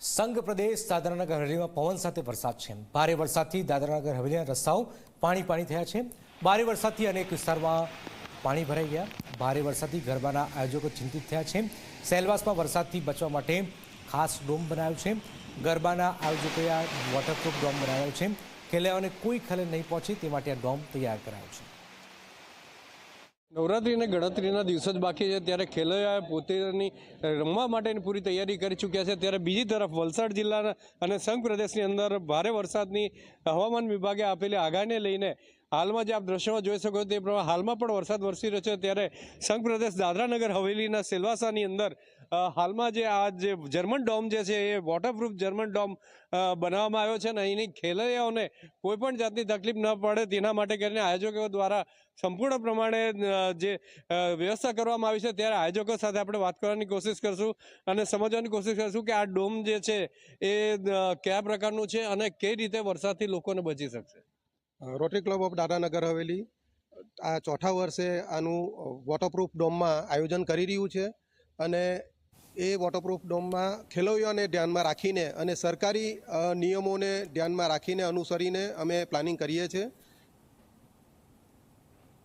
સંઘ પ્રદેશ દાદરાનગર હવેલીમાં પવન સાથે વરસાદ છે। ભારે વરસાદથી દાદરાનગર હવેલીના રસ્તાઓ પાણી થયા છે। ભારે વરસાદથી અનેક વિસ્તારમાં પાણી ભરાઈ ગયા। ભારે વરસાદથી ગરબાના આયોજકો ચિંતિત થયા છે। સેલવાસમાં વરસાદથી બચવા માટે ખાસ ડોમ બનાવ્યો છે। ગરબાના આયોજકોએ આ વોટરપ્રૂફ ડોમ બનાવ્યો છે। ખેલૈયાઓને કોઈ ખલેલ નહીં પહોંચે તે માટે આ ડોમ તૈયાર કરાયો છે। નવરાત્રિને ગણતરીના દિવસો જ બાકી છે ત્યારે ખેલૈયાએ પોતાની રમવા માટેની પૂરી તૈયારી કરી ચૂક્યા છે। ત્યારે બીજી તરફ વલસાડ જિલ્લાના અને સંઘ પ્રદેશની અંદર ભારે વરસાદની હવામાન વિભાગે આપેલી આગાહીને લઈને હાલમાં જે આપ દ્રશ્યોમાં જોઈ શકો તે પ્રમાણે હાલમાં પણ વરસાદ વરસી રહ્યો છે। ત્યારે સંઘ પ્રદેશ દાદરાનગર હવેલીના સેલવાસાની અંદર હાલમાં જે જર્મન ડોમ જે છે એ વોટરપ્રૂફ જર્મન ડોમ બનાવવામાં આવ્યો છે અને અહીંની ખેલૈયાઓને કોઈપણ જાતની તકલીફ ન પડે તેના માટે કરીને આયોજકો દ્વારા સંપૂર્ણ પ્રમાણે જે વ્યવસ્થા કરવામાં આવી છે। ત્યારે આયોજકો સાથે આપણે વાત કરવાની કોશિશ કરશું અને સમજવાની કોશિશ કરશું કે આ ડોમ જે છે એ કયા પ્રકારનું છે અને કઈ રીતે વરસાદથી લોકોને બચી શકશે। Rotary club of Dadra Nagar Haveli આ ચોથા વર્ષે આનું વોટરપ્રૂફ ડોમમાં આયોજન કરી રહ્યું છે અને એ વોટરપ્રૂફ ડોમમાં ખેલૈયાઓને ધ્યાનમાં રાખીને અને સરકારી નિયમોને ધ્યાનમાં રાખીને અનુસરીને અમે પ્લાનિંગ કરીએ છીએ।